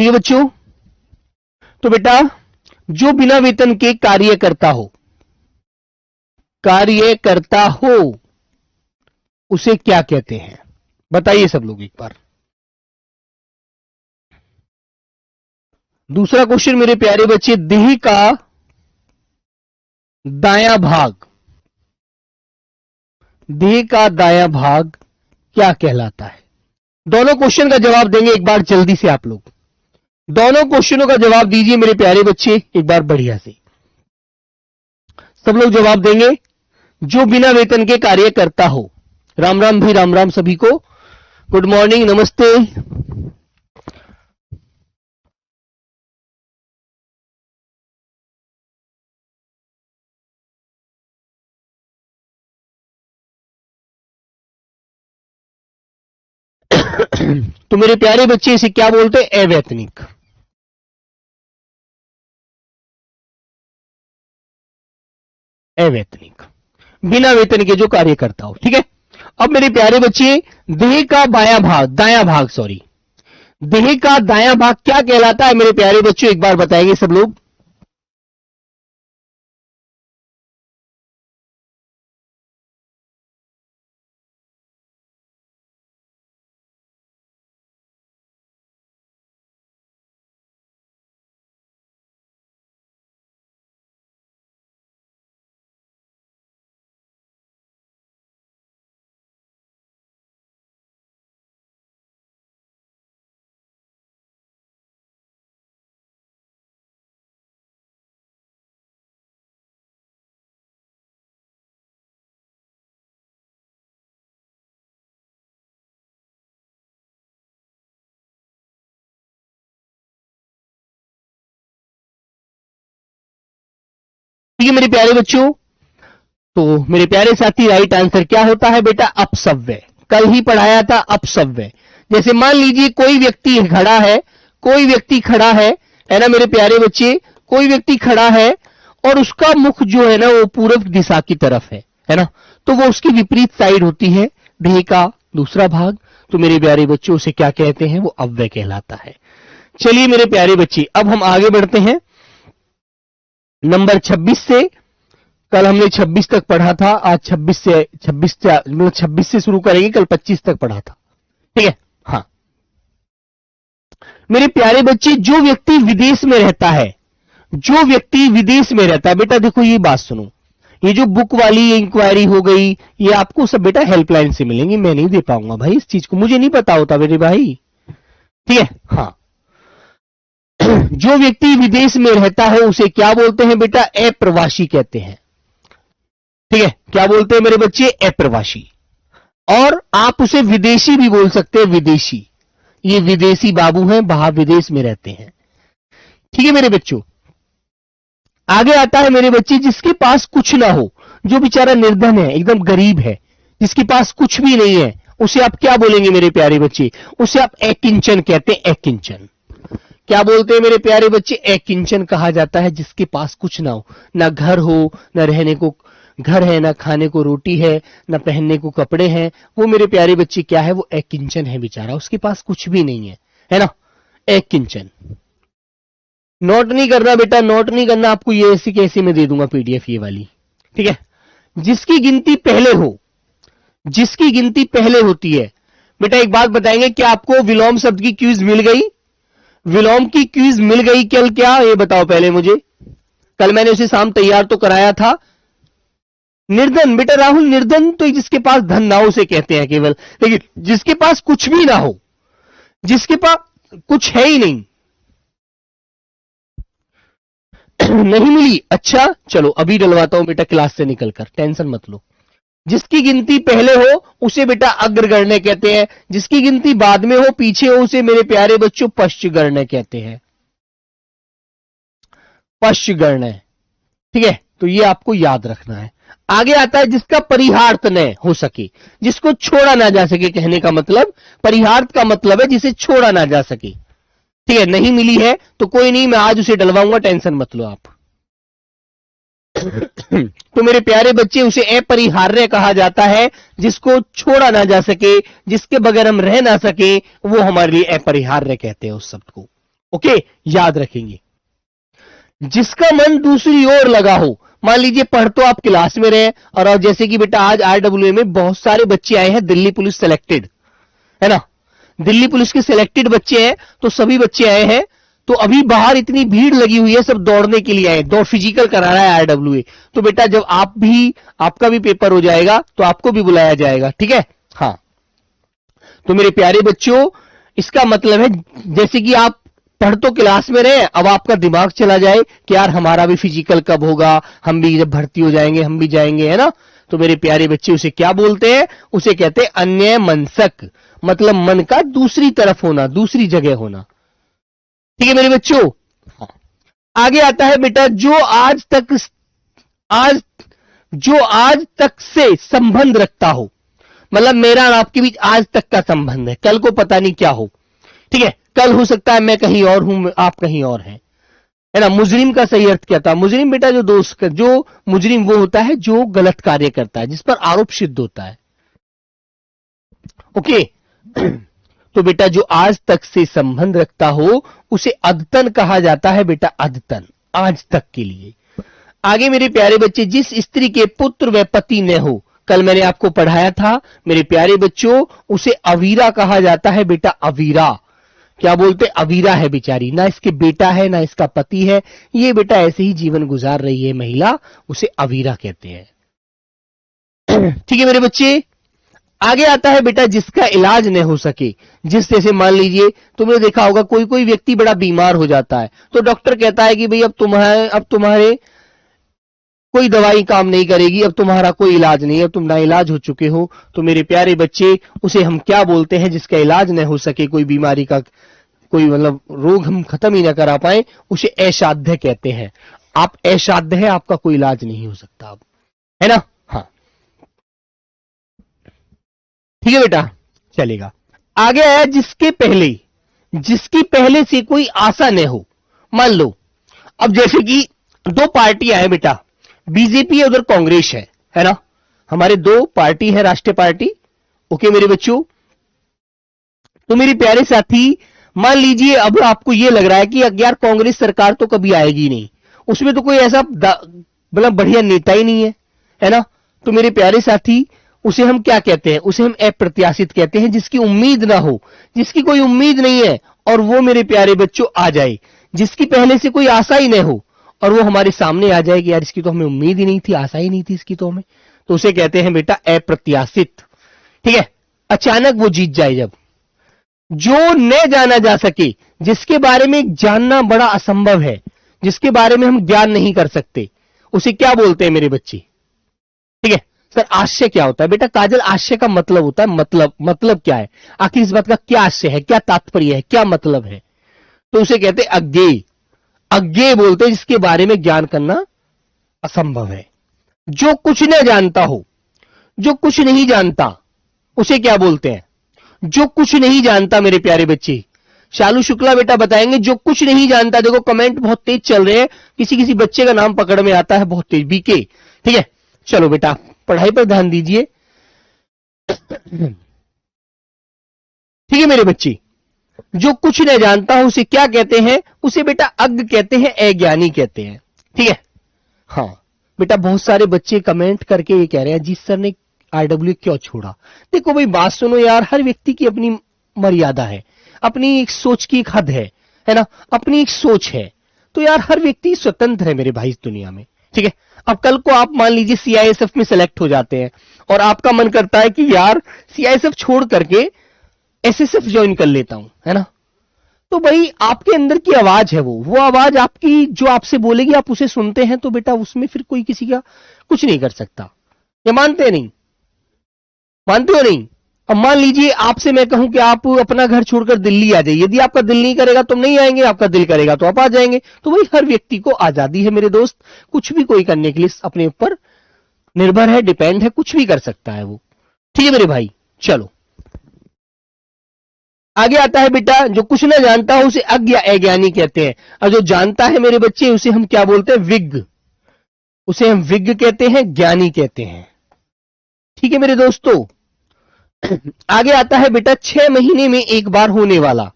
ठीक है बच्चों। तो बेटा जो बिना वेतन के कार्य करता हो उसे क्या कहते हैं? बताइए सब लोग एक बार। दूसरा क्वेश्चन मेरे प्यारे बच्चे, देह का दायां भाग क्या कहलाता है? दोनों क्वेश्चन का जवाब देंगे एक बार जल्दी से आप लोग। दोनों क्वेश्चनों का जवाब दीजिए मेरे प्यारे बच्चे एक बार बढ़िया से। सब लोग जवाब देंगे। जो बिना वेतन के कार्य करता हो। राम राम भाई, राम राम सभी को। गुड मॉर्निंग, नमस्ते। तो मेरे प्यारे बच्चे इसे क्या बोलते हैं? अवैतनिक। अवैतनिक, बिना वेतन के जो कार्य करता हो। ठीक है। अब मेरे प्यारे बच्चे देह का दायां भाग सॉरी, देह का दायां भाग क्या कहलाता है मेरे प्यारे बच्चों? एक बार बताएंगे सब लोग। ठीक है मेरे प्यारे बच्चों। तो मेरे प्यारे साथी राइट आंसर क्या होता है बेटा? अपसव्य। कल ही पढ़ाया था अपसव्य। जैसे मान लीजिए कोई व्यक्ति खड़ा है ना मेरे प्यारे बच्चे, कोई व्यक्ति खड़ा है और उसका मुख जो है ना वो पूर्व दिशा की तरफ है ना, तो वो उसकी विपरीत साइड होती है देह का दूसरा भाग। तो मेरे प्यारे बच्चों उसे क्या कहते हैं? वो अव्यय कहलाता है। चलिए मेरे प्यारे बच्चे अब हम आगे बढ़ते हैं नंबर 26 से। कल हमने 26 तक पढ़ा था, आज 26 से शुरू करेंगे, कल 25 तक पढ़ा था। ठीक है। हाँ मेरे प्यारे बच्चे, जो व्यक्ति विदेश में रहता है बेटा देखो ये बात सुनो, ये जो बुक वाली इंक्वायरी हो गई ये आपको सब बेटा हेल्पलाइन से मिलेंगी, मैं नहीं दे पाऊंगा भाई इस चीज को, मुझे नहीं पता होता मेरे भाई। ठीक है। हाँ जो व्यक्ति विदेश में रहता है उसे क्या बोलते हैं बेटा? अप्रवासी कहते हैं। ठीक है। क्या बोलते हैं मेरे बच्चे? अप्रवासी। और आप उसे विदेशी भी बोल सकते हैं, विदेशी। ये विदेशी बाबू हैं, बाहर विदेश में रहते हैं। ठीक है मेरे बच्चों। आगे आता है मेरे बच्चे जिसके पास कुछ ना हो, जो बेचारा निर्धन है, एकदम गरीब है, जिसके पास कुछ भी नहीं है, उसे आप क्या बोलेंगे मेरे प्यारे बच्चे? उसे आप अकिंचन कहते हैं। अकिंचन क्या बोलते हैं मेरे प्यारे बच्चे? अकिंचन कहा जाता है जिसके पास कुछ ना हो, ना घर हो, ना रहने को घर है, ना खाने को रोटी है, ना पहनने को कपड़े हैं, वो मेरे प्यारे बच्चे क्या है? वो अकिंचन है बेचारा, उसके पास कुछ भी नहीं है ना? अकिंचन। नोट नहीं करना बेटा, नोट नहीं करना, आपको ये ऐसी कैसी मैं दे दूंगा पीडीएफ ये वाली। ठीक है। जिसकी गिनती पहले होती है बेटा। एक बात बताएंगे, क्या आपको विलोम शब्द की क्यूज मिल गई? विलोम की क्यूज मिल गई कल क्या? ये बताओ पहले मुझे। कल मैंने उसे शाम तैयार तो कराया था। निर्धन बेटा राहुल, निर्धन तो जिसके पास धन ना हो उसे कहते हैं केवल, लेकिन जिसके पास कुछ भी ना हो, जिसके पास कुछ है ही नहीं नहीं मिली, अच्छा चलो अभी डलवाता हूं बेटा क्लास से निकलकर, टेंशन मत लो। जिसकी गिनती पहले हो उसे बेटा अग्रगण्य कहते हैं, जिसकी गिनती बाद में हो, पीछे हो, उसे मेरे प्यारे बच्चों पश्चगण्य कहते हैं। पश्चगण्य। ठीक है। तो ये आपको याद रखना है। आगे आता है जिसका परिहार्थ न हो सके, जिसको छोड़ा ना जा सके, कहने का मतलब परिहार्थ का मतलब है जिसे छोड़ा ना जा सके। ठीक है। नहीं मिली है तो कोई नहीं, मैं आज उसे डलवाऊंगा, टेंशन मत लो आप। तो मेरे प्यारे बच्चे उसे अपरिहार्य कहा जाता है, जिसको छोड़ा ना जा सके, जिसके बगैर हम रह ना सके, वो हमारे लिए अपरिहार्य कहते हैं उस शब्द को। ओके, याद रखेंगे। जिसका मन दूसरी ओर लगा हो, मान लीजिए पढ़ तो आप क्लास में रहे और जैसे कि बेटा आज आरडब्ल्यूए में बहुत सारे बच्चे आए हैं, दिल्ली पुलिस सेलेक्टेड है ना, दिल्ली पुलिस के सिलेक्टेड बच्चे हैं, तो सभी बच्चे आए हैं, तो अभी बाहर इतनी भीड़ लगी हुई है, सब दौड़ने के लिए आए, दौड़ फिजिकल करा रहा है आरडब्ल्यूए। तो बेटा जब आपका भी पेपर हो जाएगा तो आपको भी बुलाया जाएगा, ठीक है। हाँ, तो मेरे प्यारे बच्चों, इसका मतलब है जैसे कि आप पढ़ तो क्लास में रहे, अब आपका दिमाग चला जाए कि यार हमारा भी फिजिकल कब होगा, हम भी जब भर्ती हो जाएंगे हम भी जाएंगे, है ना। तो मेरे प्यारे बच्चे उसे क्या बोलते हैं, उसे कहते हैं अन्य मनसक, मतलब मन का दूसरी तरफ होना, दूसरी जगह होना, ठीक है मेरे बच्चों। हाँ। आगे आता है बेटा आज जो आज तक से संबंध रखता हो, मतलब मेरा और आपके बीच आज तक का संबंध है, कल को पता नहीं क्या हो, ठीक है। कल हो सकता है मैं कहीं और हूं, आप कहीं और हैं, है ना। मुजरिम का सही अर्थ क्या था, मुजरिम बेटा जो मुजरिम वो होता है जो गलत कार्य करता है, जिस पर आरोप सिद्ध होता है, ओके। तो बेटा जो आज तक से संबंध रखता हो उसे अद्यतन कहा जाता है बेटा, अद्यतन, आज तक के लिए। आगे मेरे प्यारे बच्चे, जिस स्त्री के पुत्र व पति न हो, कल मैंने आपको पढ़ाया था मेरे प्यारे बच्चों, उसे अवीरा कहा जाता है बेटा, अवीरा। क्या बोलते, अवीरा है बेचारी, ना इसके बेटा है ना इसका पति है, ये बेटा ऐसे ही जीवन गुजार रही है महिला, उसे अवीरा कहते हैं, ठीक है मेरे बच्चे। आगे आता है बेटा जिसका इलाज न हो सके, जैसे मान लीजिए तुमने देखा होगा कोई कोई व्यक्ति बड़ा बीमार हो जाता है, तो डॉक्टर कहता है कि भाई अब तुम्हारे कोई दवाई काम नहीं करेगी, अब तुम्हारा कोई इलाज नहीं है, तुम ना इलाज हो चुके हो। तो मेरे प्यारे बच्चे, उसे हम क्या बोलते हैं, जिसका इलाज न हो सके, कोई बीमारी का कोई मतलब रोग हम खत्म ही ना करा पाए, उसे असाध्य कहते हैं। आप असाध्य है, आपका कोई इलाज नहीं हो सकता, अब है ना। हाँ, ठीक है बेटा, चलेगा। आगे आया जिसकी पहले से कोई आशा न हो। मान लो अब जैसे कि दो पार्टियां हैं बेटा, बीजेपी है उधर कांग्रेस है ना, हमारे दो पार्टी है, राष्ट्रीय पार्टी, ओके मेरे बच्चों। तो मेरे प्यारे साथी, मान लीजिए अब आपको यह लग रहा है कि यार कांग्रेस सरकार तो कभी आएगी नहीं, उसमें तो कोई ऐसा मतलब बढ़िया नेता ही नहीं है ना। तो मेरे प्यारे साथी, उसे हम क्या कहते हैं, उसे हम अप्रत्याशित कहते हैं, जिसकी उम्मीद ना हो, जिसकी कोई उम्मीद नहीं है और वो मेरे प्यारे बच्चों आ जाए, जिसकी पहले से कोई आशा ही नहीं हो और वो हमारे सामने आ जाए कि यार इसकी तो हमें उम्मीद ही नहीं थी, आशा ही नहीं थी इसकी तो हमें, तो उसे कहते हैं बेटा अप्रत्याशित, ठीक है। अचानक वो जीत जाए, जब जो न जाना जा सके, जिसके बारे में जानना बड़ा असंभव है, जिसके बारे में हम ज्ञान नहीं कर सकते, उसे क्या बोलते हैं मेरे बच्चे, ठीक है। सर आशय क्या होता है बेटा, काजल आशय का मतलब होता है, मतलब क्या है, आखिर इस बात का क्या आशय है, क्या तात्पर्य है, क्या मतलब है, तो उसे कहते हैं अज्ञेय। अज्ञेय बोलते हैं जिसके बारे में ज्ञान करना असंभव है। जो कुछ न जानता हो, जो कुछ नहीं जानता, उसे क्या बोलते हैं, जो कुछ नहीं जानता मेरे प्यारे बच्चे। शालू शुक्ला बेटा बताएंगे जो कुछ नहीं जानता। देखो कमेंट बहुत तेज चल रहे हैं, किसी किसी बच्चे का नाम पकड़ में आता है बहुत तेज, बीके, ठीक है। चलो बेटा पढ़ाई पर ध्यान दीजिए, ठीक है मेरे बच्चे। जो कुछ नहीं जानता हो उसे क्या कहते हैं, उसे बेटा अज्ञ कहते हैं, अज्ञानी कहते हैं, ठीक है। हाँ बेटा, बहुत सारे बच्चे कमेंट करके ये कह रहे हैं जी सर ने आरडब्ल्यू क्यों छोड़ा। देखो भाई बात सुनो यार, हर व्यक्ति की अपनी मर्यादा है, अपनी एक सोच की एक हद है ना, अपनी एक सोच है, तो यार हर व्यक्ति स्वतंत्र है मेरे भाई इस दुनिया में, ठीक है। अब कल को आप मान लीजिए सीआईएसएफ में सेलेक्ट हो जाते हैं और आपका मन करता है कि यार सीआईएसएफ छोड़ करके एसएसएफ ज्वाइन कर लेता हूं, है ना, तो भाई आपके अंदर की आवाज है, वो आवाज आपकी जो आपसे बोलेगी आप उसे सुनते हैं, तो बेटा उसमें फिर कोई किसी का कुछ नहीं कर सकता। ये मानते हैं नहीं, मानते हो नहीं। अब मान लीजिए आपसे मैं कहूं कि आप अपना घर छोड़कर दिल्ली आ जाइए, यदि आपका दिल नहीं करेगा तो नहीं आएंगे, आपका दिल करेगा तो आप आ जाएंगे। तो वही हर व्यक्ति को आजादी है मेरे दोस्त, कुछ भी कोई करने के लिए अपने ऊपर निर्भर है, डिपेंड है, कुछ भी कर सकता है वो, ठीक है मेरे भाई। चलो आगे आता है बेटा, जो कुछ ना जानता हो उसे अज्ञ अज्ञानी कहते हैं, और जो जानता है मेरे बच्चे उसे हम क्या बोलते हैं, विज्ञ, उसे हम विज्ञ कहते हैं, ज्ञानी कहते हैं, ठीक है मेरे दोस्तों। आगे आता है बेटा 6 महीने में एक बार होने वाला,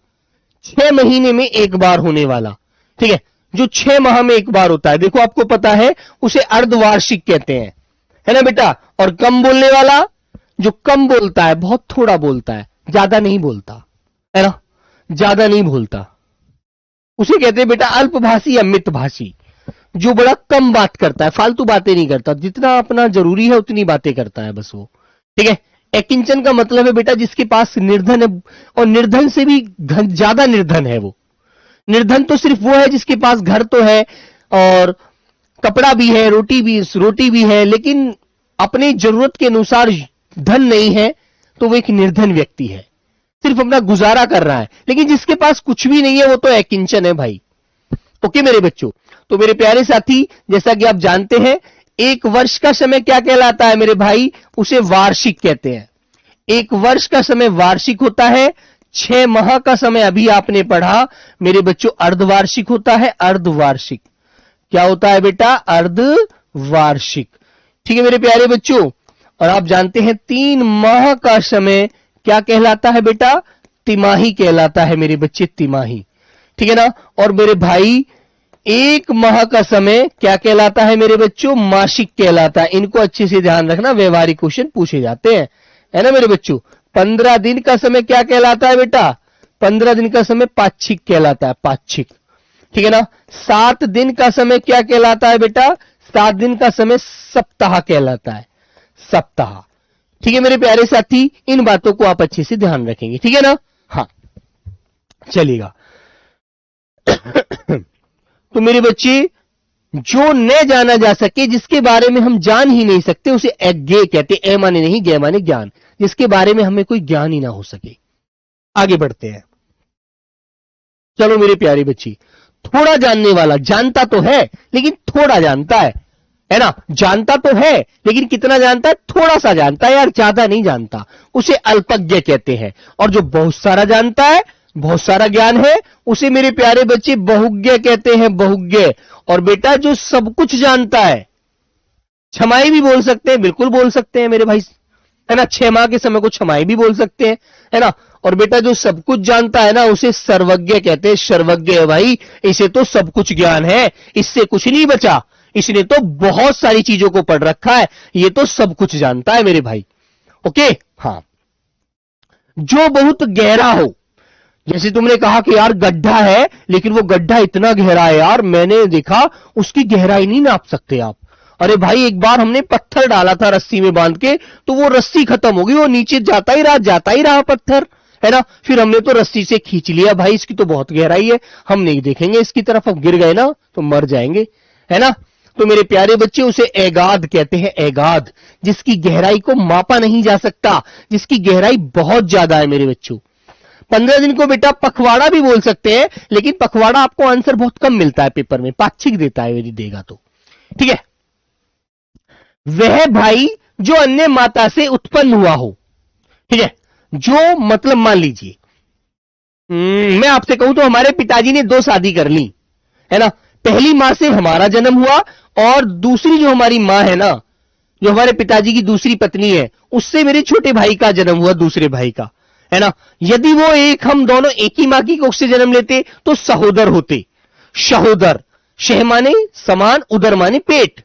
6 महीने में एक बार होने वाला, ठीक है, जो 6 माह में एक बार होता है, देखो आपको पता है उसे अर्धवार्षिक कहते हैं, है ना बेटा। और कम बोलने वाला, जो कम बोलता है, बहुत थोड़ा बोलता है, ज्यादा नहीं बोलता, है ना, ज्यादा नहीं बोलता, उसे कहते हैं बेटा अल्पभाषी या मितभाषी, जो बड़ा कम बात करता है, फालतू बातें नहीं करता, जितना अपना जरूरी है उतनी बातें करता है बस वो, ठीक है। अकिंचन का मतलब है बेटा जिसके पास निर्धन है, और निर्धन से भी ज्यादा निर्धन है वो। निर्धन तो सिर्फ वो है जिसके पास घर तो है और कपड़ा भी है, रोटी भी है, लेकिन अपनी जरूरत के अनुसार धन नहीं है, तो वो एक निर्धन व्यक्ति है, सिर्फ अपना गुजारा कर रहा है। लेकिन जिसके पास कुछ भी नहीं है वो तो अकिंचन है भाई। ओके मेरे बच्चों, तो मेरे प्यारे साथी, जैसा कि आप जानते हैं, एक वर्ष का समय क्या कहलाता है मेरे भाई, उसे वार्षिक कहते हैं। एक वर्ष का समय वार्षिक होता है। 6 माह का समय अभी आपने पढ़ा मेरे बच्चों अर्धवार्षिक होता है। अर्धवार्षिक क्या होता है बेटा, अर्धवार्षिक, ठीक है मेरे प्यारे बच्चों। और आप जानते हैं 3 माह का समय क्या कहलाता है बेटा, तिमाही कहलाता है मेरे बच्चे, तिमाही, ठीक है ना। और मेरे भाई 1 माह का समय क्या कहलाता है मेरे बच्चों, मासिक कहलाता है। इनको अच्छे से ध्यान रखना, व्यवहारिक क्वेश्चन पूछे जाते हैं, है ना मेरे बच्चों। 15 दिन का समय क्या कहलाता है बेटा, 15 दिन का समय पाक्षिक कहलाता है, पाक्षिक, ठीक है ना। 7 दिन का समय क्या कहलाता है बेटा, 7 दिन का समय सप्ताह कहलाता है, सप्ताह, ठीक है मेरे प्यारे साथी। इन बातों को आप अच्छे से ध्यान रखेंगे, ठीक है ना। हाँ चलिएगा। तो मेरे बच्चे, जो न जाना जा सके, जिसके बारे में हम जान ही नहीं सकते, उसे अज्ञेय कहते। ए माने नहीं, ज्ञ माने ज्ञान, जिसके बारे में हमें कोई ज्ञान ही ना हो सके। आगे बढ़ते हैं। चलो मेरे प्यारे बच्ची, थोड़ा जानने वाला, जानता तो है लेकिन थोड़ा जानता है ना। जानता तो है लेकिन कितना जानता है, थोड़ा सा जानता है यार, ज्यादा नहीं जानता, उसे अल्पज्ञ कहते हैं। और जो बहुत सारा जानता है, बहुत सारा ज्ञान है, उसे मेरे प्यारे बच्चे बहुज्ञ कहते हैं, बहुज्ञ। और बेटा जो सब कुछ जानता है, छमाई भी बोल सकते हैं, बिल्कुल बोल सकते हैं मेरे भाई, है ना। 6 माह के समय को छमाई भी बोल सकते हैं, है ना। और बेटा जो सब कुछ जानता है ना, उसे सर्वज्ञ कहते हैं, सर्वज्ञ है भाई, इसे तो सब कुछ ज्ञान है, इससे कुछ नहीं बचा, इसने तो बहुत सारी चीजों को पढ़ रखा है, ये तो सब कुछ जानता है मेरे भाई। ओके हाँ। जो बहुत गहरा हो, जैसे तुमने कहा कि यार गड्ढा है, लेकिन वो गड्ढा इतना गहरा है यार, मैंने देखा उसकी गहराई नहीं नाप सकते आप। अरे भाई एक बार हमने पत्थर डाला था रस्सी में बांध के, तो वो रस्सी खत्म हो गई, वो नीचे जाता ही रहा पत्थर, है ना। फिर हमने तो रस्सी से खींच लिया, भाई इसकी तो बहुत गहराई है, हम नहीं देखेंगे इसकी तरफ, अब गिर गए ना तो मर जाएंगे, है ना। तो मेरे प्यारे बच्चे, उसे एगाध कहते हैं, एगाध, जिसकी गहराई को मापा नहीं जा सकता, जिसकी गहराई बहुत ज्यादा है मेरे बच्चों। 15 दिन को बेटा पखवाड़ा भी बोल सकते हैं, लेकिन पखवाड़ा आपको आंसर बहुत कम मिलता है पेपर में, पाक्षिक देता है यदि देगा तो, ठीक है। वह भाई जो अन्य माता से उत्पन्न हुआ हो, ठीक है, जो मतलब मान लीजिए मैं आपसे कहूं तो हमारे पिताजी ने 2 शादी कर ली, है ना। पहली मां से हमारा जन्म हुआ, और दूसरी जो हमारी मां है ना, जो हमारे पिताजी की दूसरी पत्नी है, उससे मेरे छोटे भाई का जन्म हुआ, दूसरे भाई का, है ना। यदि वो हम दोनों एक ही मां की कोख से जन्म लेते तो सहोदर होते, सहोदर, शह माने समान, उदर माने पेट,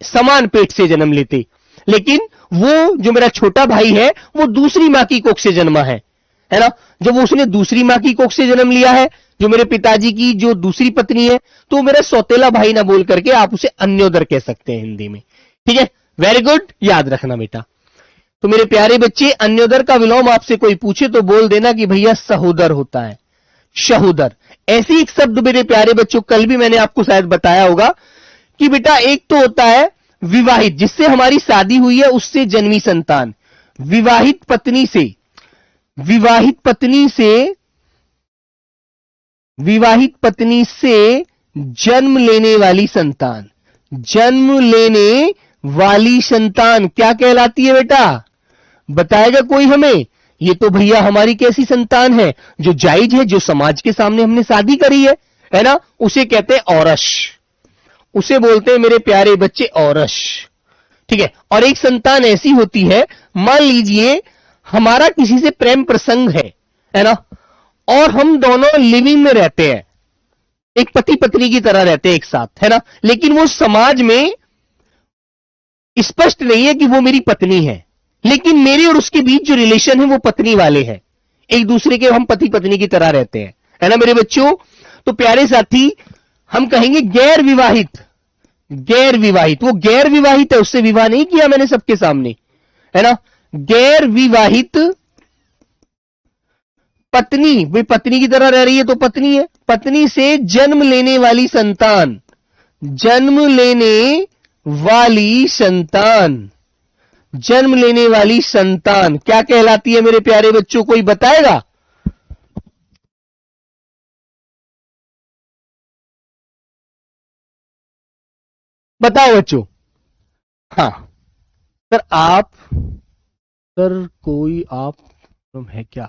समान पेट से जन्म लेते। लेकिन वो जो मेरा छोटा भाई है, वो दूसरी मां की कोख से जन्मा है ना। जब उसने दूसरी मां की कोख से जन्म लिया है, जो मेरे पिताजी की जो दूसरी पत्नी है, तो मेरा सौतेला भाई ना बोल करके आप उसे अन्योदर कह सकते हैं हिंदी में, ठीक है। वेरी गुड, याद रखना बेटा। तो मेरे प्यारे बच्चे, अन्योदर का विलोम आपसे कोई पूछे तो बोल देना कि भैया सहोदर होता है, सहोदर। ऐसी एक शब्द मेरे प्यारे बच्चों, कल भी मैंने आपको शायद बताया होगा कि बेटा एक तो होता है विवाहित, जिससे हमारी शादी हुई है उससे जन्मी संतान, विवाहित पत्नी से, विवाहित पत्नी से जन्म लेने वाली संतान, जन्म लेने वाली संतान क्या कहलाती है बेटा, बताएगा कोई हमें। ये तो भैया हमारी कैसी संतान है, जो जायज है, जो समाज के सामने हमने शादी करी है ना, उसे कहते हैं औरस, उसे बोलते हैं मेरे प्यारे बच्चे औरस, ठीक है। और एक संतान ऐसी होती है, मान लीजिए हमारा किसी से प्रेम प्रसंग है ना, और हम दोनों लिविंग में रहते हैं, एक पति पत्नी की तरह रहते हैं एक साथ, है ना, लेकिन वो समाज में स्पष्ट नहीं है कि वो मेरी पत्नी है, लेकिन मेरे और उसके बीच जो रिलेशन है वो पत्नी वाले हैं, एक दूसरे के हम पति पत्नी की तरह रहते हैं, है ना मेरे बच्चों। तो प्यारे साथी, हम कहेंगे गैर विवाहित, गैर विवाहित, वो गैर विवाहित है, उससे विवाह नहीं किया मैंने सबके सामने, है ना। गैर विवाहित पत्नी, भाई पत्नी की तरह रह रही है तो पत्नी है, पत्नी से जन्म लेने वाली संतान, जन्म लेने वाली संतान, जन्म लेने वाली संतान क्या कहलाती है मेरे प्यारे बच्चों, कोई बताएगा? बताओ बच्चों। हाँ सर, आप, सर कोई आप है क्या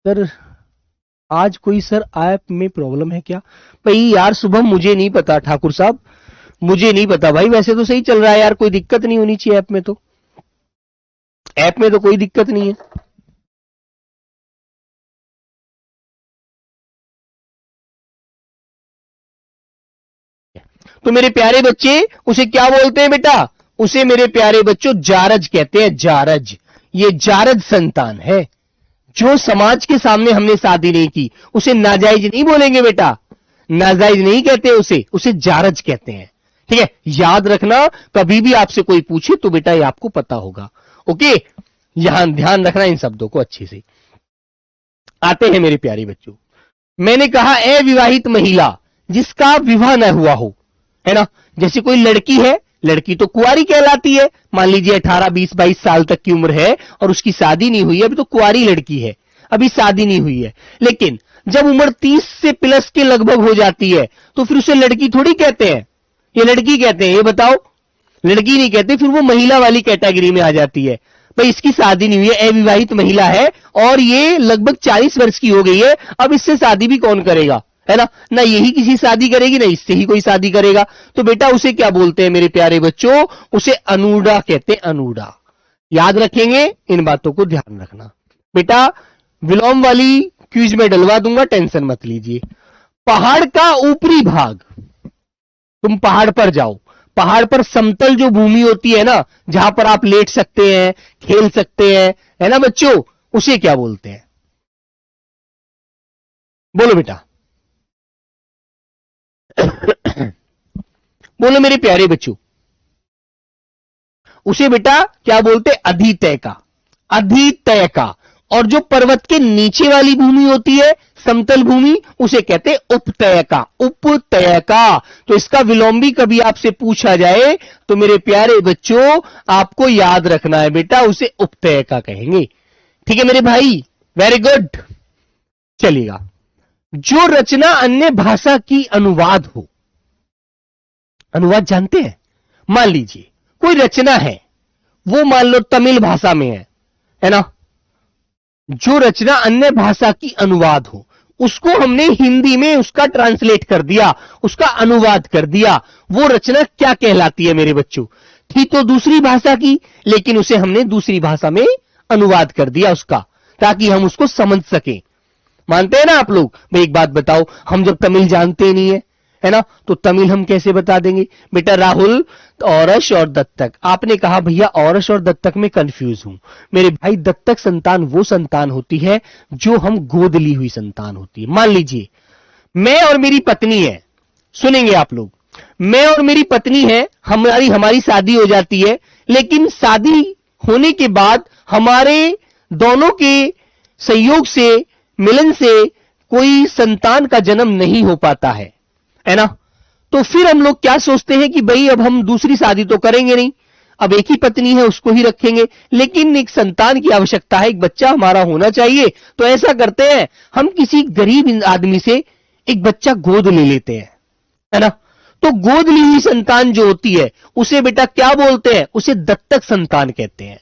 सर, आज कोई सर ऐप में प्रॉब्लम है क्या? भाई यार शुभम, मुझे नहीं पता ठाकुर साहब, मुझे नहीं पता भाई, वैसे तो सही चल रहा है यार, कोई दिक्कत नहीं होनी चाहिए ऐप में, तो ऐप में तो कोई दिक्कत नहीं है। तो मेरे प्यारे बच्चे, उसे क्या बोलते हैं बेटा? उसे मेरे प्यारे बच्चों जारज कहते हैं, जारज। ये जारज संतान है, जो समाज के सामने हमने शादी नहीं की, उसे नाजायज नहीं बोलेंगे बेटा, नाजायज नहीं कहते उसे जारज कहते हैं। ठीक है, याद रखना, कभी भी आपसे कोई पूछे तो बेटा ये आपको पता होगा। ओके, यहां ध्यान रखना इन शब्दों को अच्छे से। आते हैं मेरे प्यारे बच्चों, मैंने कहा अविवाहित महिला जिसका विवाह न हुआ हो, है ना, जैसे कोई लड़की है, लड़की तो कुंवारी कहलाती है, मान लीजिए 18 20 22 साल तक की उम्र है और उसकी शादी नहीं हुई है, अभी तो कुंवारी लड़की है, अभी शादी नहीं हुई है। लेकिन जब उम्र 30 से प्लस के लगभग हो जाती है तो फिर उसे लड़की थोड़ी कहते हैं, ये लड़की कहते हैं, ये बताओ, लड़की नहीं कहते, फिर वो महिला वाली कैटेगरी में आ जाती है। भाई इसकी शादी नहीं हुई है, अविवाहित महिला है और ये लगभग 40 वर्ष की हो गई है, अब इससे शादी भी कौन करेगा, है ना, ना यही किसी शादी करेगी ना इससे ही कोई शादी करेगा, तो बेटा उसे क्या बोलते हैं मेरे प्यारे बच्चों? उसे अनूढ़ा कहते हैं, अनूढ़ा। याद रखेंगे, इन बातों को ध्यान रखना बेटा, विलोम वाली क्विज में डलवा दूंगा, टेंशन मत लीजिए। पहाड़ का ऊपरी भाग, तुम पहाड़ पर जाओ, पहाड़ पर समतल जो भूमि होती है ना, जहां पर आप लेट सकते हैं, खेल सकते हैं, है ना बच्चों, उसे क्या बोलते हैं? बोलो बेटा। बोलो मेरे प्यारे बच्चों, उसे बेटा क्या बोलते? अधितय का, अधितय का। और जो पर्वत के नीचे वाली भूमि होती है, समतल भूमि, उसे कहते उपतय का, उपतय का। तो इसका विलोम भी कभी आपसे पूछा जाए तो मेरे प्यारे बच्चों आपको याद रखना है बेटा, उसे उपतय का कहेंगे। ठीक है मेरे भाई, वेरी गुड। चलिएगा, जो रचना अन्य भाषा की अनुवाद हो, अनुवाद जानते हैं? मान लीजिए कोई रचना है, वो मान लो तमिल भाषा में है ना, जो रचना अन्य भाषा की अनुवाद हो, उसको हमने हिंदी में उसका ट्रांसलेट कर दिया, उसका अनुवाद कर दिया, वो रचना क्या कहलाती है मेरे बच्चों? थी तो दूसरी भाषा की, लेकिन उसे हमने दूसरी भाषा में अनुवाद कर दिया उसका, ताकि हम उसको समझ सकें। मानते हैं ना आप लोग? भाई एक बात बताओ, हम जब तमिल जानते नहीं है ना, तो तमिल हम कैसे बता देंगे? बेटा राहुल, औरस और दत्तक, आपने कहा भैया औरस और दत्तक में कंफ्यूज हूं। मेरे भाई दत्तक संतान वो संतान होती है जो हम गोद ली हुई संतान होती है। मान लीजिए मैं और मेरी पत्नी है, सुनेंगे आप लोग, मैं और मेरी पत्नी है, हमारी शादी हो जाती है, लेकिन शादी होने के बाद हमारे दोनों के संयोग से, मिलन से कोई संतान का जन्म नहीं हो पाता है ना, तो फिर हम लोग क्या सोचते हैं कि भाई अब हम दूसरी शादी तो करेंगे नहीं, अब एक ही पत्नी है उसको ही रखेंगे, लेकिन एक संतान की आवश्यकता है, एक बच्चा हमारा होना चाहिए। तो ऐसा करते हैं, हम किसी गरीब आदमी से एक बच्चा गोद ले लेते हैं, है ना। तो गोद ली हुई संतान जो होती है उसे बेटा क्या बोलते हैं? उसे दत्तक संतान कहते हैं।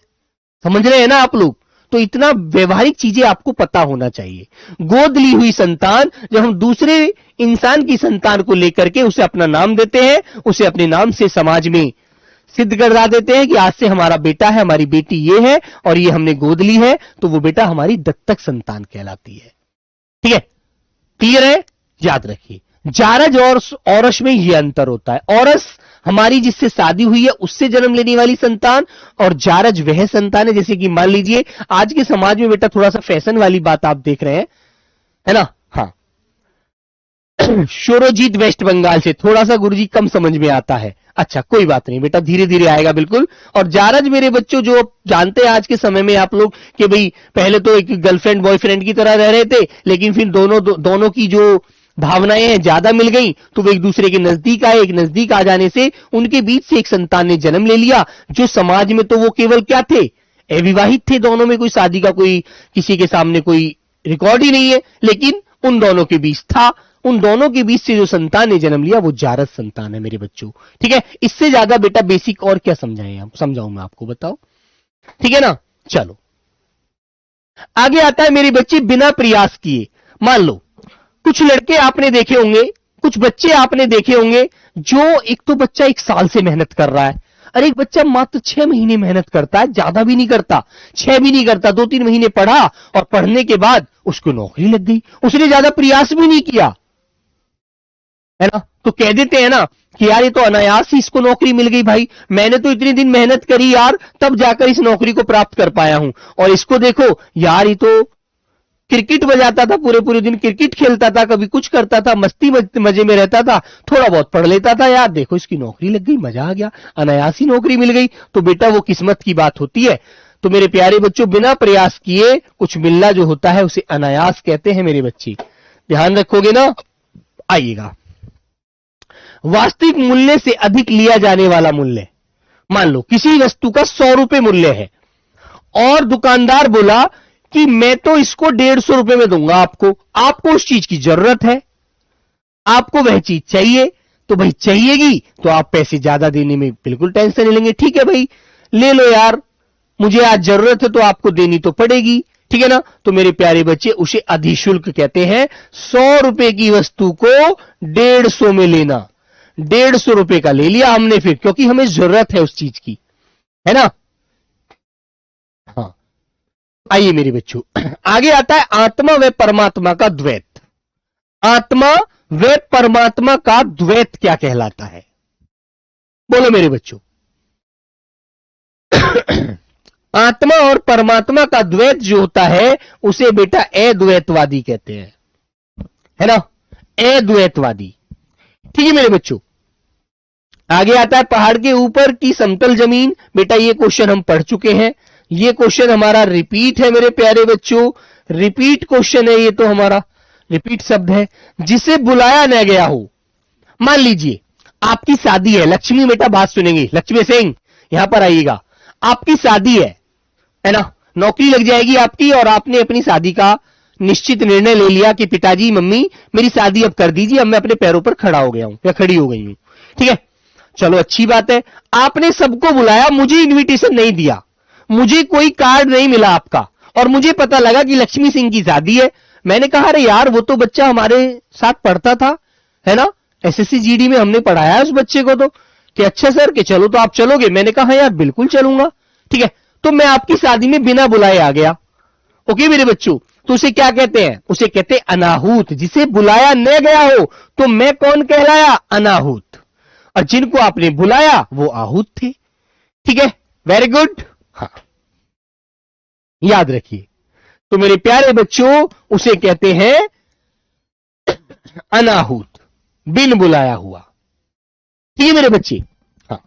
समझ रहे हैं ना आप लोग? तो इतना व्यवहारिक चीजें आपको पता होना चाहिए। गोद ली हुई संतान, जब हम दूसरे इंसान की संतान को लेकर के उसे अपना नाम देते हैं, उसे अपने नाम से समाज में सिद्ध करवा देते हैं कि आज से हमारा बेटा है, हमारी बेटी ये है और ये हमने गोद ली है, तो वो बेटा हमारी दत्तक संतान कहलाती है। ठीक है, क्लियर है? याद रखिए, जारज और औरस में यह अंतर होता है। औरस हमारी जिससे शादी हुई है उससे जन्म लेने वाली संतान, और जारज वह संतान है, जैसे कि मान लीजिए आज के समाज में बेटा थोड़ा सा फैशन वाली बात आप देख रहे हैं, है ना? हाँ, शोरोजीत वेस्ट बंगाल से, थोड़ा सा गुरुजी कम समझ में आता है। अच्छा कोई बात नहीं बेटा, धीरे धीरे आएगा बिल्कुल। और जारज मेरे बच्चों, जो जानते हैं आज के समय में आप लोग कि भाई पहले तो एक गर्लफ्रेंड बॉयफ्रेंड की तरह रह रहे थे, लेकिन फिर दोनों की जो भावनाएं हैं ज्यादा मिल गई, तो वो एक दूसरे के नजदीक आए। एक नजदीक आ जाने से उनके बीच से एक संतान ने जन्म ले लिया, जो समाज में तो वो केवल क्या थे, अविवाहित थे। दोनों में कोई शादी का कोई किसी के सामने कोई रिकॉर्ड ही नहीं है, लेकिन उन दोनों के बीच था। उन दोनों के बीच से जो संतान ने जन्म लिया वो जारज संतान है मेरे बच्चों। ठीक है, इससे ज्यादा बेटा बेसिक और क्या समझाऊं मैं आपको, बताओ? ठीक है ना? चलो आगे आता है मेरे बच्चे, बिना प्रयास किए। मान लो कुछ लड़के आपने देखे होंगे, कुछ बच्चे आपने देखे होंगे, जो एक तो बच्चा 1 साल से मेहनत कर रहा है, और एक बच्चा मात्र 6 महीने मेहनत करता है, ज्यादा भी नहीं करता, 6 भी नहीं करता, 2-3 महीने पढ़ा और पढ़ने के बाद उसको नौकरी लग गई, उसने ज्यादा प्रयास भी नहीं किया, है ना? तो कह देते हैं ना कि यार ये तो अनायास ही इसको नौकरी मिल गई, भाई मैंने तो इतने दिन मेहनत करी यार, तब जाकर इस नौकरी को प्राप्त कर पाया हूं। और इसको देखो यार, ये तो क्रिकेट बजाता था, पूरे पूरे दिन क्रिकेट खेलता था, कभी कुछ करता था, मस्ती मजे में रहता था, थोड़ा बहुत पढ़ लेता था, यार देखो इसकी नौकरी लग गई, मजा आ गया, अनायास ही नौकरी मिल गई। तो बेटा वो किस्मत की बात होती है। तो मेरे प्यारे बच्चों, बिना प्रयास किए कुछ मिलना जो होता है उसे अनायास कहते हैं मेरे बच्चे, ध्यान रखोगे ना? आइएगा, वास्तविक मूल्य से अधिक लिया जाने वाला मूल्य। मान लो किसी वस्तु का 100 रुपए मूल्य है, और दुकानदार बोला कि मैं तो इसको 150 रुपए में दूंगा आपको, आपको उस चीज की जरूरत है, आपको वह चीज चाहिए, तो भाई चाहिएगी तो आप पैसे ज्यादा देने में बिल्कुल टेंशन नहीं लेंगे। ठीक है भाई, ले लो यार, मुझे आज जरूरत है तो आपको देनी तो पड़ेगी, ठीक है ना? तो मेरे प्यारे बच्चे, उसे अधिशुल्क कहते हैं। 100 रुपए की वस्तु को 150 में लेना, 150 रुपए का ले लिया हमने फिर, क्योंकि हमें जरूरत है उस चीज की, है ना? हाँ, आइए मेरे बच्चों, आगे आता है आत्मा व परमात्मा का द्वैत। आत्मा व परमात्मा का द्वैत क्या कहलाता है, बोलो मेरे बच्चों? आत्मा और परमात्मा का द्वैत जो होता है उसे बेटा अद्वैतवादी कहते हैं, है ना? अद्वैतवादी। ठीक है मेरे बच्चों, आगे आता है पहाड़ के ऊपर की समतल जमीन। बेटा ये क्वेश्चन हम पढ़ चुके हैं, ये क्वेश्चन हमारा रिपीट है मेरे प्यारे बच्चों, रिपीट क्वेश्चन है ये, तो हमारा रिपीट शब्द है। जिसे बुलाया न गया हो, मान लीजिए आपकी शादी है, लक्ष्मी बेटा बात सुनेंगे, लक्ष्मी सिंह यहां पर आइएगा, आपकी शादी है ना? नौकरी लग जाएगी आपकी, और आपने अपनी शादी का निश्चित निर्णय ले लिया कि पिताजी मम्मी मेरी शादी अब कर दीजिए, अब मैं अपने पैरों पर खड़ा हो गया हूं या खड़ी हो गई हूं, ठीक है? चलो अच्छी बात है, आपने सबको बुलाया, मुझे इनविटेशन नहीं दिया, मुझे कोई कार्ड नहीं मिला आपका, और मुझे पता लगा कि लक्ष्मी सिंह की शादी है। मैंने कहा अरे यार वो तो बच्चा हमारे साथ पढ़ता था, है ना? एसएससी जीडी में हमने पढ़ाया है उस बच्चे को, तो कि अच्छा सर कि चलो, तो आप चलोगे? मैंने कहा यार बिल्कुल चलूंगा, ठीक है? तो मैं आपकी शादी में बिना बुलाए आ गया, ओके मेरे बच्चों? तो उसे क्या कहते हैं? उसे कहते हैं अनाहूत। जिसे बुलाया न गया हो तो मैं कौन कहलाया? अनाहूत। और जिनको आपने बुलाया वो आहूत थे, ठीक है? वेरी गुड, हाँ याद रखिए। तो मेरे प्यारे बच्चों, उसे कहते हैं अनाहूत, बिन बुलाया हुआ, ठीक है मेरे बच्चे? हाँ,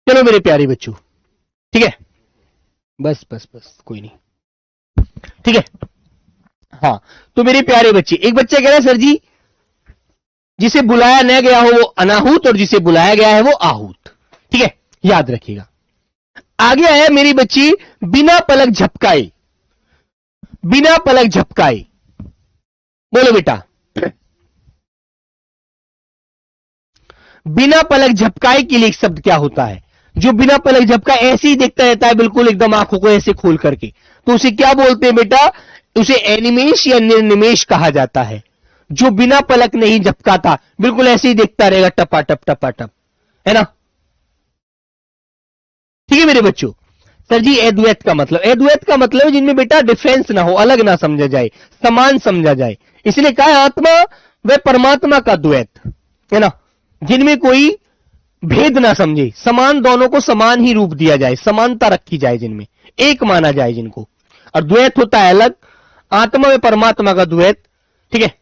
चलो मेरे प्यारे बच्चों, ठीक है? बस बस बस, कोई नहीं, ठीक है? हाँ, तो मेरे प्यारे बच्चे, एक बच्चा कह रहा है सर जी जिसे बुलाया न गया हो वो अनाहूत और जिसे बुलाया गया है वो आहूत। ठीक है, याद रखिएगा। आगे आया मेरी बच्ची बिना पलक झपकाए। बिना पलक झपकाए, बोलो बेटा। बिना पलक झपकाए के लिए एक शब्द क्या होता है? जो बिना पलक झपकाए ऐसे ही देखता रहता है, बिल्कुल एकदम आंखों को ऐसे खोल करके, तो उसे क्या बोलते हैं बेटा? उसे एनिमेश या निर्निमेश कहा जाता है। जो बिना पलक नहीं झपकाता, बिल्कुल ऐसे ही देखता रहेगा, टपाटप टपाटप, है ना? ठीक है मेरे बच्चों। सर जी अद्वैत का मतलब, अद्वैत का मतलब जिनमें बेटा डिफरेंस ना हो, अलग ना समझा जाए, समान समझा जाए। इसलिए कहा है आत्मा व परमात्मा का द्वैत, है ना? जिनमें कोई भेद ना समझे, समान, दोनों को समान ही रूप दिया जाए, समानता रखी जाए, जिनमें एक माना जाए जिनको। और द्वैत होता है अलग, आत्मा व परमात्मा का द्वैत। ठीक है,